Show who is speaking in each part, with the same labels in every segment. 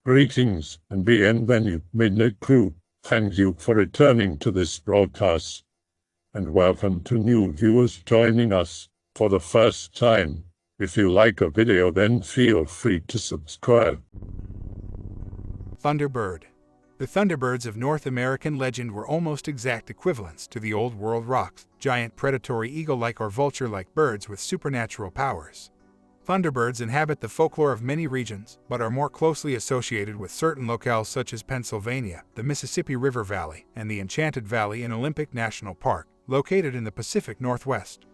Speaker 1: Greetings and bienvenue, Midnight Crew. Thank you for returning to this broadcast. And welcome to new viewers joining us for the first time. If you like a video, then feel free to subscribe.
Speaker 2: Thunderbird. The Thunderbirds of North American legend were almost exact equivalents to the Old World rocks, giant predatory eagle-like or vulture-like birds with supernatural powers. Thunderbirds inhabit the folklore of many regions, but are more closely associated with certain locales such as Pennsylvania, the Mississippi River Valley, and the Enchanted Valley in Olympic National Park, located in the Pacific Northwest.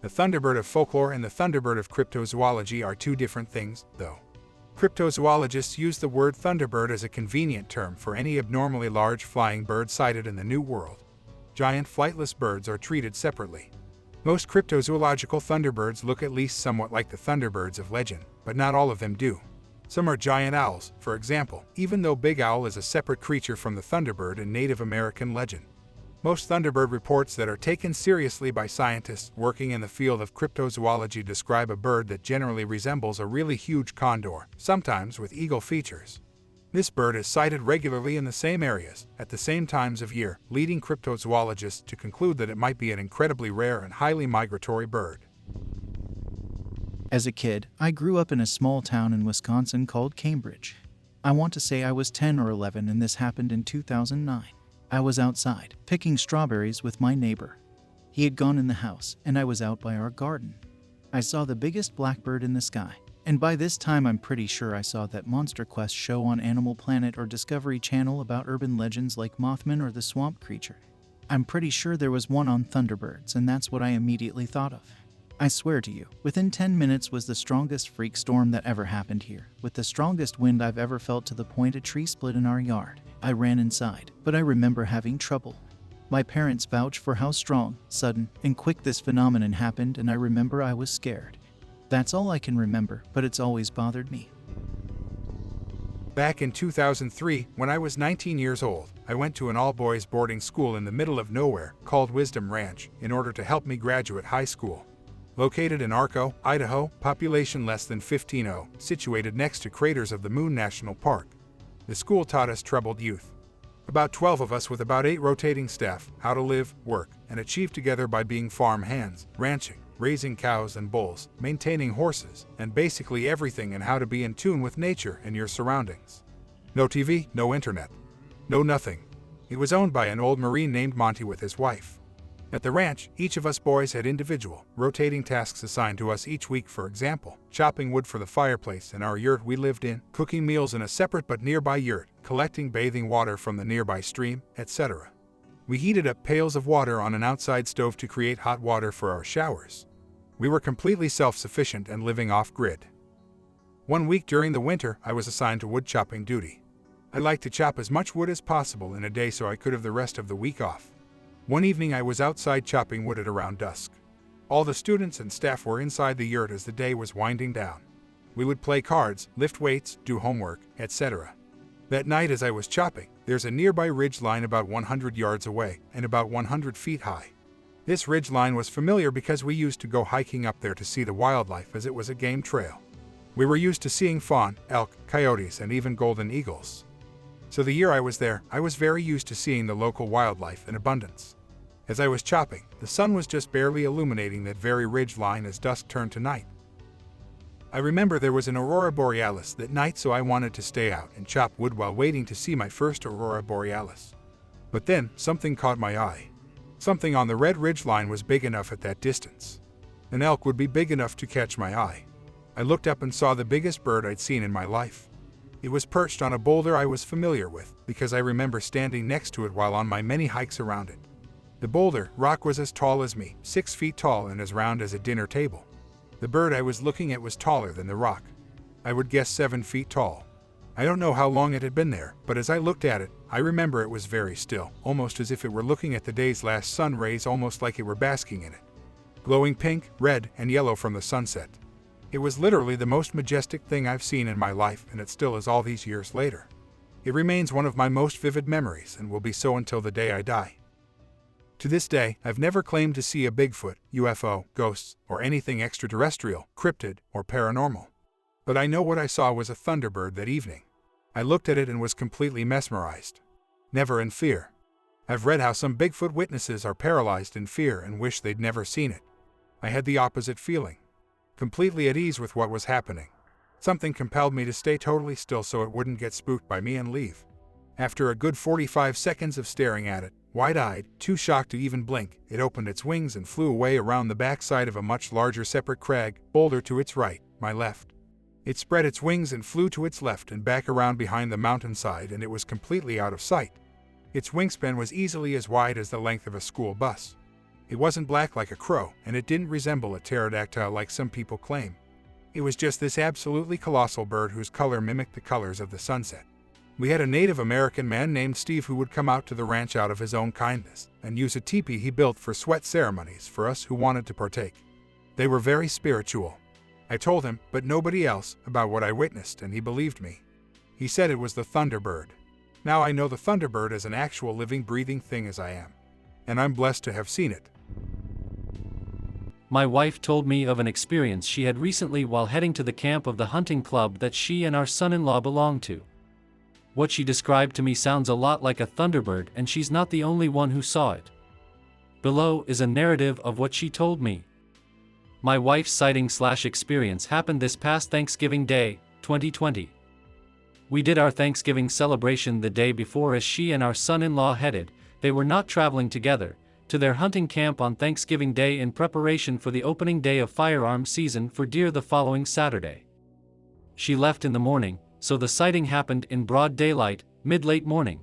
Speaker 2: The Thunderbird of folklore and the Thunderbird of cryptozoology are two different things, though. Cryptozoologists use the word Thunderbird as a convenient term for any abnormally large flying bird sighted in the New World. Giant flightless birds are treated separately. Most cryptozoological Thunderbirds look at least somewhat like the Thunderbirds of legend, but not all of them do. Some are giant owls, for example, even though Big Owl is a separate creature from the Thunderbird in Native American legend. Most Thunderbird reports that are taken seriously by scientists working in the field of cryptozoology describe a bird that generally resembles a really huge condor, sometimes with eagle features. This bird is sighted regularly in the same areas, at the same times of year, leading cryptozoologists to conclude that it might be an incredibly rare and highly migratory bird.
Speaker 3: As a kid, I grew up in a small town in Wisconsin called Cambridge. I want to say I was 10 or 11 and this happened in 2009. I was outside, picking strawberries with my neighbor. He had gone in the house, and I was out by our garden. I saw the biggest blackbird in the sky, and by this time I'm pretty sure I saw that Monster Quest show on Animal Planet or Discovery Channel about urban legends like Mothman or the swamp creature. I'm pretty sure there was one on Thunderbirds, and that's what I immediately thought of. I swear to you, within 10 minutes was the strongest freak storm that ever happened here, with the strongest wind I've ever felt to the point a tree split in our yard. I ran inside, but I remember having trouble. My parents vouch for how strong, sudden, and quick this phenomenon happened, and I remember I was scared. That's all I can remember, but it's always bothered me.
Speaker 2: Back in 2003, when I was 19 years old, I went to an all-boys boarding school in the middle of nowhere called Wisdom Ranch in order to help me graduate high school. Located in Arco, Idaho, population less than 15,000, situated next to Craters of the Moon National Park. The school taught us troubled youth. About 12 of us with about 8 rotating staff, how to live, work, and achieve together by being farm hands, ranching, raising cows and bulls, maintaining horses, and basically everything, and how to be in tune with nature and your surroundings. No TV, no internet. No nothing. It was owned by an old Marine named Monty with his wife. At the ranch, each of us boys had individual, rotating tasks assigned to us each week, for example, chopping wood for the fireplace in our yurt we lived in, cooking meals in a separate but nearby yurt, collecting bathing water from the nearby stream, etc. We heated up pails of water on an outside stove to create hot water for our showers. We were completely self-sufficient and living off-grid. One week during the winter, I was assigned to wood chopping duty. I liked to chop as much wood as possible in a day so I could have the rest of the week off. One evening I was outside chopping wood at around dusk. All the students and staff were inside the yurt as the day was winding down. We would play cards, lift weights, do homework, etc. That night as I was chopping, there's a nearby ridge line about 100 yards away and about 100 feet high. This ridge line was familiar because we used to go hiking up there to see the wildlife as it was a game trail. We were used to seeing fawn, elk, coyotes, and even golden eagles. So the year I was there, I was very used to seeing the local wildlife in abundance. As I was chopping, the sun was just barely illuminating that very ridge line as dusk turned to night. I remember there was an Aurora Borealis that night, so I wanted to stay out and chop wood while waiting to see my first Aurora Borealis. But then, something caught my eye. Something on the red ridge line was big enough at that distance. An elk would be big enough to catch my eye. I looked up and saw the biggest bird I'd seen in my life. It was perched on a boulder I was familiar with, because I remember standing next to it while on my many hikes around it. The boulder rock was as tall as me, 6 feet tall and as round as a dinner table. The bird I was looking at was taller than the rock. I would guess 7 feet tall. I don't know how long it had been there, but as I looked at it, I remember it was very still, almost as if it were looking at the day's last sun rays, almost like it were basking in it. Glowing pink, red, and yellow from the sunset. It was literally the most majestic thing I've seen in my life, and it still is all these years later. It remains one of my most vivid memories and will be so until the day I die. To this day, I've never claimed to see a Bigfoot, UFO, ghosts, or anything extraterrestrial, cryptid, or paranormal. But I know what I saw was a Thunderbird that evening. I looked at it and was completely mesmerized. Never in fear. I've read how some Bigfoot witnesses are paralyzed in fear and wish they'd never seen it. I had the opposite feeling. Completely at ease with what was happening. Something compelled me to stay totally still so it wouldn't get spooked by me and leave. After a good 45 seconds of staring at it, wide-eyed, too shocked to even blink, it opened its wings and flew away around the backside of a much larger separate crag, boulder to its right, my left. It spread its wings and flew to its left and back around behind the mountainside, and it was completely out of sight. Its wingspan was easily as wide as the length of a school bus. It wasn't black like a crow, and it didn't resemble a pterodactyl like some people claim. It was just this absolutely colossal bird whose color mimicked the colors of the sunset. We had a Native American man named Steve who would come out to the ranch out of his own kindness and use a teepee he built for sweat ceremonies for us who wanted to partake. They were very spiritual. I told him, but nobody else, about what I witnessed, and he believed me. He said it was the Thunderbird. Now I know the Thunderbird is an actual living, breathing thing as I am. And I'm blessed to have seen it.
Speaker 4: My wife told me of an experience she had recently while heading to the camp of the hunting club that she and our son-in-law belonged to. What she described to me sounds a lot like a Thunderbird, and she's not the only one who saw it. Below is a narrative of what she told me. My wife's sighting/experience happened this past Thanksgiving Day, 2020. We did our Thanksgiving celebration the day before as she and our son-in-law headed, they were not traveling together, to their hunting camp on Thanksgiving Day in preparation for the opening day of firearms season for deer the following Saturday. She left in the morning, so the sighting happened in broad daylight, mid-late morning.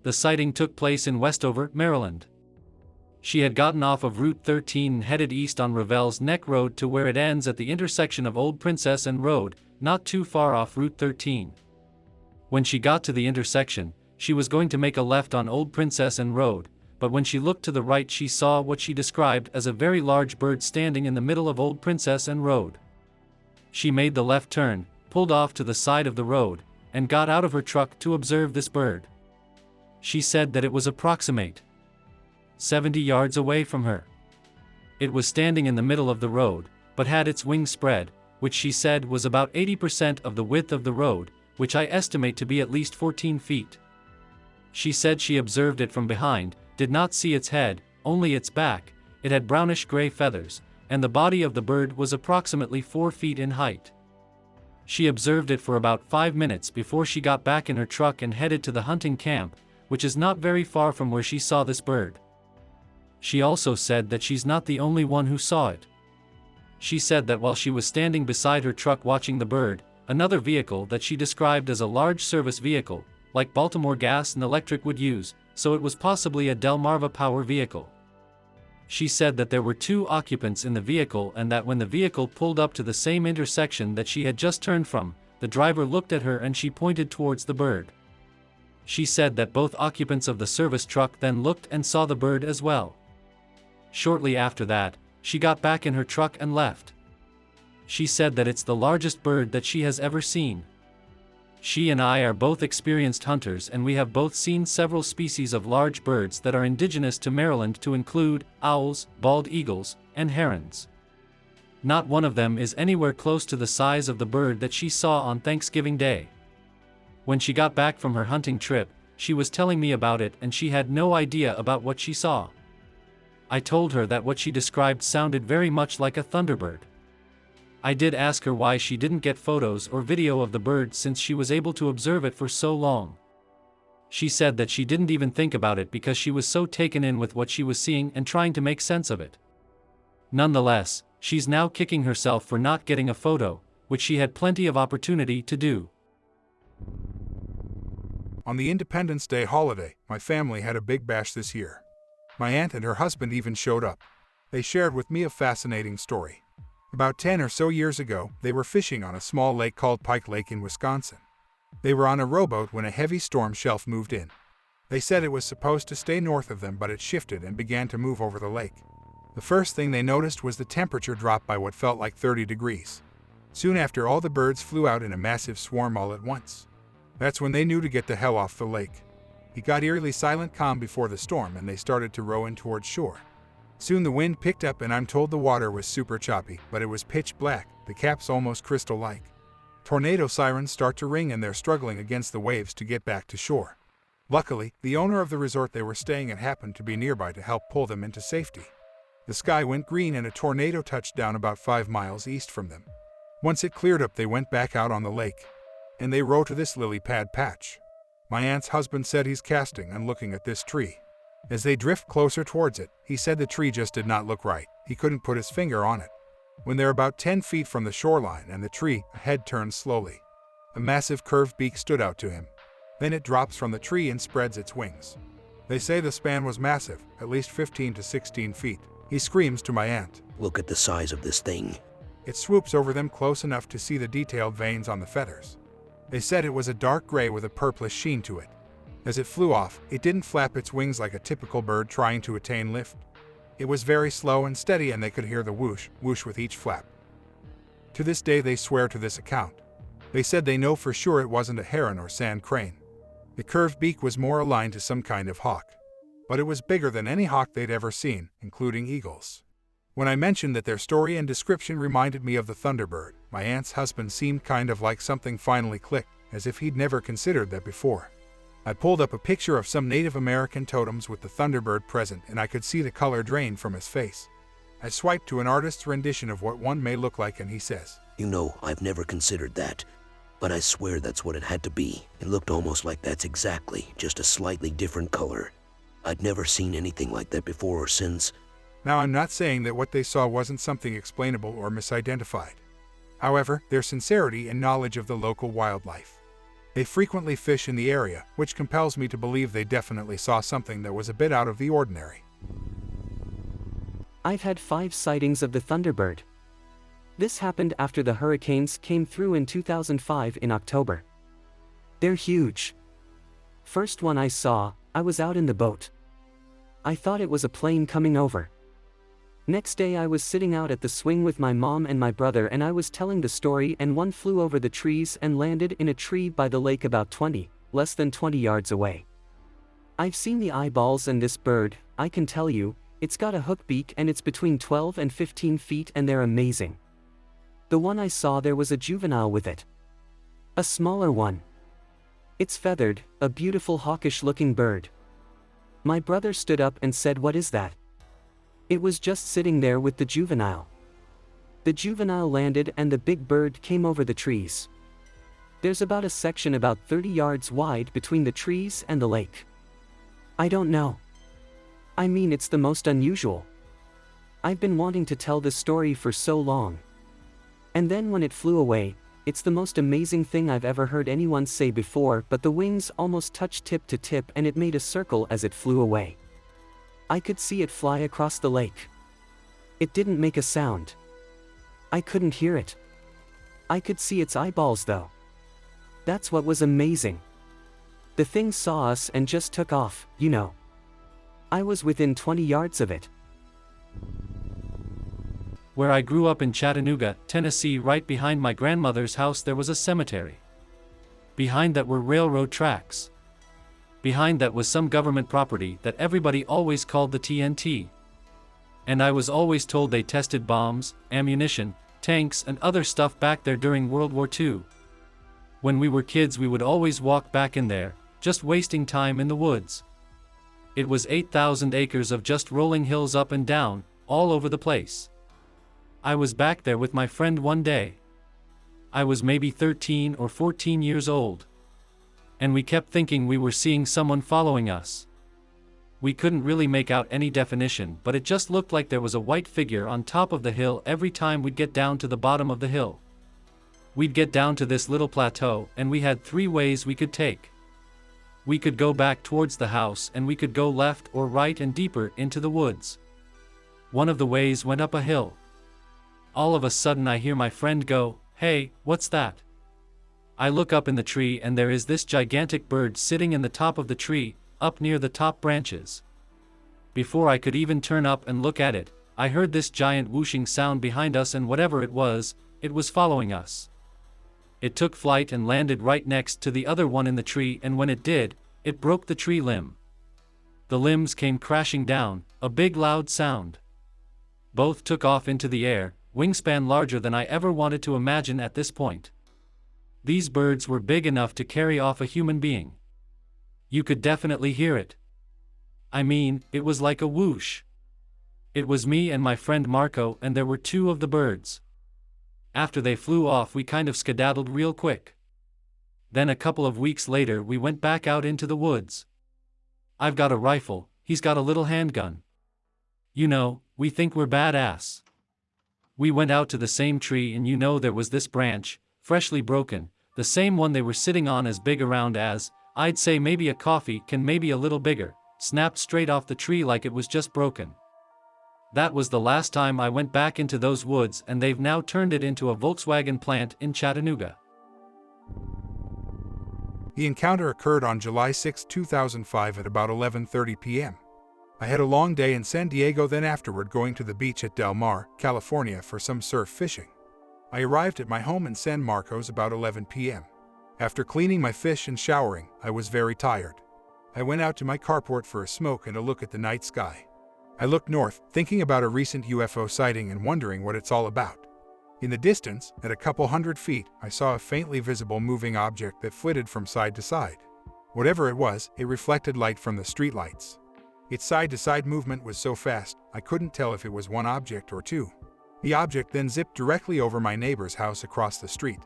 Speaker 4: The sighting took place in Westover, Maryland. She had gotten off of Route 13 and headed east on Ravel's Neck Road to where it ends at the intersection of Old Princess and Road, not too far off Route 13. When she got to the intersection, she was going to make a left on Old Princess and Road, but when she looked to the right she saw what she described as a very large bird standing in the middle of Old Princess and Road. She made the left turn, pulled off to the side of the road, and got out of her truck to observe this bird. She said that it was approximate 70 yards away from her. It was standing in the middle of the road, but had its wings spread, which she said was about 80% of the width of the road, which I estimate to be at least 14 feet. She said she observed it from behind, did not see its head, only its back. It had brownish-gray feathers, and the body of the bird was approximately 4 feet in height. She observed it for about 5 minutes before she got back in her truck and headed to the hunting camp, which is not very far from where she saw this bird. She also said that she's not the only one who saw it. She said that while she was standing beside her truck watching the bird, another vehicle that she described as a large service vehicle, like Baltimore Gas and Electric would use, so it was possibly a Delmarva power vehicle. She said that there were 2 occupants in the vehicle and that when the vehicle pulled up to the same intersection that she had just turned from, the driver looked at her and she pointed towards the bird. She said that both occupants of the service truck then looked and saw the bird as well. Shortly after that, she got back in her truck and left. She said that it's the largest bird that she has ever seen. She and I are both experienced hunters and we have both seen several species of large birds that are indigenous to Maryland to include owls, bald eagles, and herons. Not one of them is anywhere close to the size of the bird that she saw on Thanksgiving Day. When she got back from her hunting trip, she was telling me about it and she had no idea about what she saw. I told her that what she described sounded very much like a Thunderbird. I did ask her why she didn't get photos or video of the bird since she was able to observe it for so long. She said that she didn't even think about it because she was so taken in with what she was seeing and trying to make sense of it. Nonetheless, she's now kicking herself for not getting a photo, which she had plenty of opportunity to do.
Speaker 2: On the Independence Day holiday, my family had a big bash this year. My aunt and her husband even showed up. They shared with me a fascinating story. About 10 or so years ago, they were fishing on a small lake called Pike Lake in Wisconsin. They were on a rowboat when a heavy storm shelf moved in. They said it was supposed to stay north of them, but it shifted and began to move over the lake. The first thing they noticed was the temperature dropped by what felt like 30 degrees. Soon after, all the birds flew out in a massive swarm all at once. That's when they knew to get the hell off the lake. It got eerily silent calm before the storm and they started to row in towards shore. Soon the wind picked up and I'm told the water was super choppy, but it was pitch black, the caps almost crystal-like. Tornado sirens start to ring and they're struggling against the waves to get back to shore. Luckily, the owner of the resort they were staying at happened to be nearby to help pull them into safety. The sky went green and a tornado touched down about 5 miles east from them. Once it cleared up, they went back out on the lake, and they rowed to this lily pad patch. My aunt's husband said he's casting and looking at this tree. As they drift closer towards it, he said the tree just did not look right. He couldn't put his finger on it. When they're about 10 feet from the shoreline and the tree, a head turns slowly. A massive curved beak stood out to him. Then it drops from the tree and spreads its wings. They say the span was massive, at least 15 to 16 feet. He screams to my aunt.
Speaker 5: Look at the size of this thing.
Speaker 2: It swoops over them close enough to see the detailed veins on the feathers. They said it was a dark gray with a purplish sheen to it. As it flew off, it didn't flap its wings like a typical bird trying to attain lift. It was very slow and steady, and they could hear the whoosh, whoosh with each flap. To this day they swear to this account. They said they know for sure it wasn't a heron or sand crane. The curved beak was more aligned to some kind of hawk, but it was bigger than any hawk they'd ever seen, including eagles. When I mentioned that their story and description reminded me of the Thunderbird, my aunt's husband seemed kind of like something finally clicked, as if he'd never considered that before. I pulled up a picture of some Native American totems with the Thunderbird present, and I could see the color drain from his face. I swiped to an artist's rendition of what one may look like, and he says,
Speaker 5: You know, I've never considered that, but I swear that's what it had to be. It looked almost like that's exactly, just a slightly different color. I'd never seen anything like that before or since.
Speaker 2: Now, I'm not saying that what they saw wasn't something explainable or misidentified. However, their sincerity and knowledge of the local wildlife. They frequently fish in the area, which compels me to believe they definitely saw something that was a bit out of the ordinary.
Speaker 6: I've had 5 sightings of the Thunderbird. This happened after the hurricanes came through in 2005 in October. They're huge. First one I saw, I was out in the boat. I thought it was a plane coming over. Next day I was sitting out at the swing with my mom and my brother, and I was telling the story, and one flew over the trees and landed in a tree by the lake about less than 20 yards away. I've seen the eyeballs, and this bird, I can tell you, it's got a hook beak and it's between 12 and 15 feet and they're amazing. The one I saw, there was a juvenile with it. A smaller one. It's feathered, a beautiful hawkish-looking bird. My brother stood up and said, "What is that?" It was just sitting there with the juvenile. The juvenile landed and the big bird came over the trees. There's about a section about 30 yards wide between the trees and the lake. I don't know. I mean, it's the most unusual. I've been wanting to tell this story for so long. And then when it flew away, it's the most amazing thing I've ever heard anyone say before, but the wings almost touched tip to tip and it made a circle as it flew away. I could see it fly across the lake. It didn't make a sound. I couldn't hear it. I could see its eyeballs though. That's what was amazing. The thing saw us and just took off, you know. I was within 20 yards of it.
Speaker 4: Where I grew up in Chattanooga, Tennessee, right behind my grandmother's house, there was a cemetery. Behind that were railroad tracks. Behind that was some government property that everybody always called the TNT. And I was always told they tested bombs, ammunition, tanks, and other stuff back there during World War II. When we were kids, we would always walk back in there, just wasting time in the woods. It was 8,000 acres of just rolling hills up and down, all over the place. I was back there with my friend one day. I was maybe 13 or 14 years old. And we kept thinking we were seeing someone following us. We couldn't really make out any definition, but it just looked like there was a white figure on top of the hill every time we'd get down to the bottom of the hill. We'd get down to this little plateau, and we had 3 ways we could take. We could go back towards the house, and we could go left or right and deeper into the woods. One of the ways went up a hill. All of a sudden I hear my friend go, "Hey, what's that?" I look up in the tree and there is this gigantic bird sitting in the top of the tree, up near the top branches. Before I could even turn up and look at it, I heard this giant whooshing sound behind us, and whatever it was following us. It took flight and landed right next to the other one in the tree, and when it did, it broke the tree limb. The limbs came crashing down, a big loud sound. Both took off into the air, wingspan larger than I ever wanted to imagine at this point. These birds were big enough to carry off a human being. You could definitely hear it. I mean, it was like a whoosh. It was me and my friend Marco, and there were two of the birds. After they flew off, we kind of skedaddled real quick. Then a couple of weeks later we went back out into the woods. I've got a rifle, he's got a little handgun. You know, we think we're badass. We went out to the same tree, and you know, there was this branch, freshly broken, the same one they were sitting on, as big around as, I'd say maybe a coffee can, maybe a little bigger, snapped straight off the tree like it was just broken. That was the last time I went back into those woods, and they've now turned it into a Volkswagen plant in Chattanooga.
Speaker 2: The encounter occurred on July 6, 2005 at about 11:30 p.m. I had a long day in San Diego, then afterward going to the beach at Del Mar, California for some surf fishing. I arrived at my home in San Marcos about 11 p.m. After cleaning my fish and showering, I was very tired. I went out to my carport for a smoke and a look at the night sky. I looked north, thinking about a recent UFO sighting and wondering what it's all about. In the distance, at a couple hundred feet, I saw a faintly visible moving object that flitted from side to side. Whatever it was, it reflected light from the streetlights. Its side-to-side movement was so fast, I couldn't tell if it was one object or two. The object then zipped directly over my neighbor's house across the street.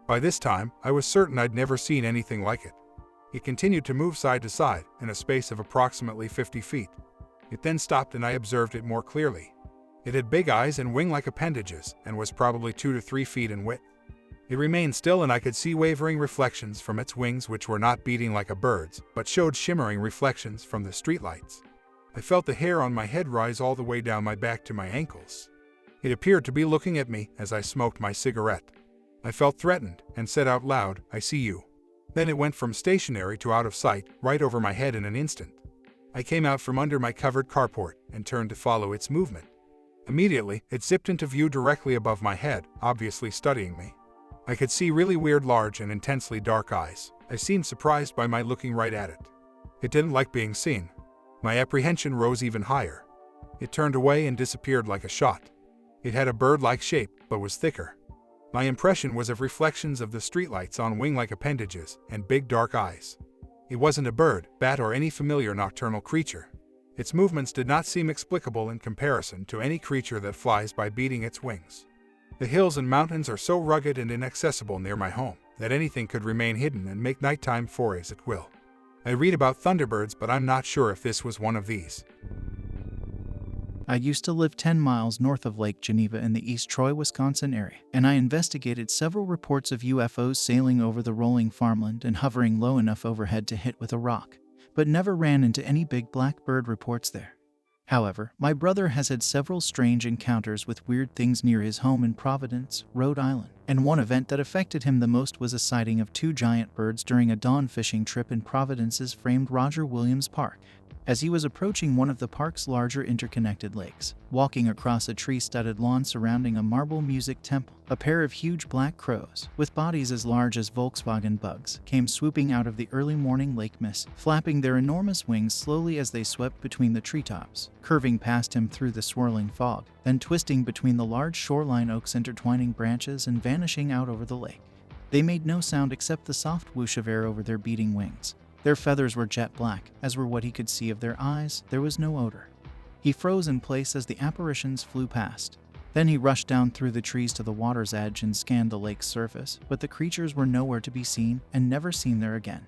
Speaker 2: By this time, I was certain I'd never seen anything like it. It continued to move side to side, in a space of approximately 50 feet. It then stopped and I observed it more clearly. It had big eyes and wing-like appendages, and was probably 2 to 3 feet in width. It remained still, and I could see wavering reflections from its wings, which were not beating like a bird's, but showed shimmering reflections from the streetlights. I felt the hair on my head rise all the way down my back to my ankles. It appeared to be looking at me as I smoked my cigarette. I felt threatened, and said out loud, "I see you." Then it went from stationary to out of sight, right over my head in an instant. I came out from under my covered carport, and turned to follow its movement. Immediately, it zipped into view directly above my head, obviously studying me. I could see really weird, large, and intensely dark eyes. I seemed surprised by my looking right at it. It didn't like being seen. My apprehension rose even higher. It turned away and disappeared like a shot. It had a bird-like shape, but was thicker. My impression was of reflections of the streetlights on wing-like appendages and big dark eyes. It wasn't a bird, bat, or any familiar nocturnal creature. Its movements did not seem explicable in comparison to any creature that flies by beating its wings. The hills and mountains are so rugged and inaccessible near my home that anything could remain hidden and make nighttime forays at will. I read about Thunderbirds, but I'm not sure if this was one of these.
Speaker 3: I used to live 10 miles north of Lake Geneva in the East Troy, Wisconsin area, and I investigated several reports of UFOs sailing over the rolling farmland and hovering low enough overhead to hit with a rock, but never ran into any big black bird reports there. However, my brother has had several strange encounters with weird things near his home in Providence, Rhode Island, and one event that affected him the most was a sighting of 2 giant birds during a dawn fishing trip in Providence's famed Roger Williams Park. As he was approaching one of the park's larger interconnected lakes, walking across a tree-studded lawn surrounding a marble music temple, a pair of huge black crows, with bodies as large as Volkswagen bugs, came swooping out of the early morning lake mist, flapping their enormous wings slowly as they swept between the treetops, curving past him through the swirling fog, then twisting between the large shoreline oaks' intertwining branches and vanishing out over the lake. They made no sound except the soft whoosh of air over their beating wings. Their feathers were jet black, as were what he could see of their eyes. There was no odor. He froze in place as the apparitions flew past. Then he rushed down through the trees to the water's edge and scanned the lake's surface, but the creatures were nowhere to be seen and never seen there again.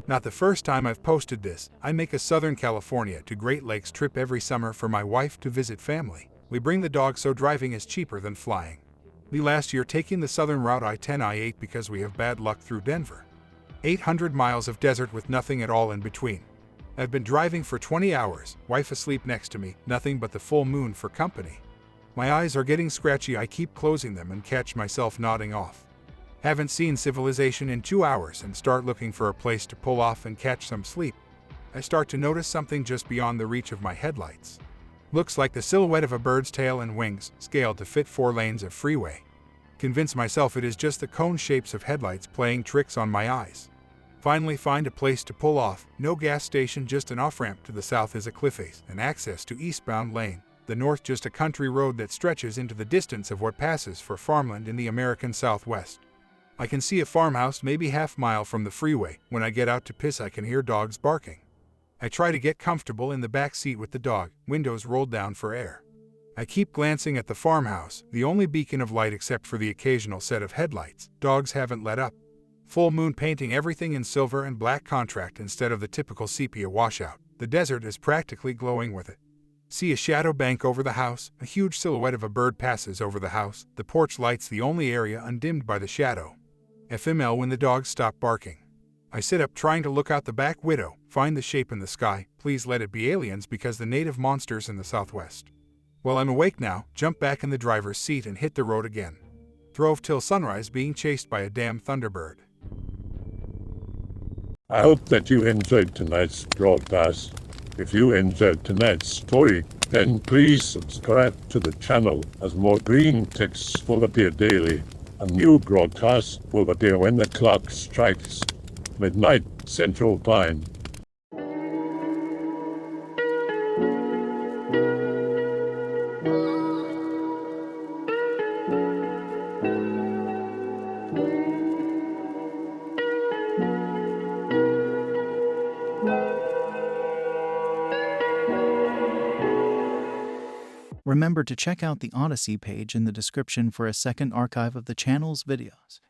Speaker 2: Not the first time I've posted this. I make a Southern California to Great Lakes trip every summer for my wife to visit family. We bring the dog, so driving is cheaper than flying. We last year taking the southern route I-10 I-8 because we have bad luck through Denver. 800 miles of desert with nothing at all in between. I've been driving for 20 hours, wife asleep next to me, nothing but the full moon for company. My eyes are getting scratchy, I keep closing them and catch myself nodding off. Haven't seen civilization in 2 hours and start looking for a place to pull off and catch some sleep. I start to notice something just beyond the reach of my headlights. Looks like the silhouette of a bird's tail and wings, scaled to fit 4 lanes of freeway. Convince myself it is just the cone shapes of headlights playing tricks on my eyes. Finally find a place to pull off, no gas station, just an off-ramp. To the south is a cliff face and access to eastbound lane. The north just a country road that stretches into the distance of what passes for farmland in the American Southwest. I can see a farmhouse maybe half-mile from the freeway. When I get out to piss, I can hear dogs barking. I try to get comfortable in the back seat with the dog, windows rolled down for air. I keep glancing at the farmhouse, the only beacon of light except for the occasional set of headlights. Dogs haven't let up. Full moon painting everything in silver and black contrast instead of the typical sepia washout. The desert is practically glowing with it. See a shadow bank over the house. A huge silhouette of a bird passes over the house. The porch light's the only area undimmed by the shadow. FML when the dogs stop barking. I sit up trying to look out the back window, find the shape in the sky. Please let it be aliens because the native monsters in the southwest. Well, I'm awake now, jump back in the driver's seat and hit the road again. Drove till sunrise being chased by a damn Thunderbird.
Speaker 1: I hope that you enjoyed tonight's broadcast. If you enjoyed tonight's story, then please subscribe to the channel as more green texts will appear daily. A new broadcast will appear when the clock strikes midnight Central Time.
Speaker 3: Remember to check out the Odyssey page in the description for a second archive of the channel's videos.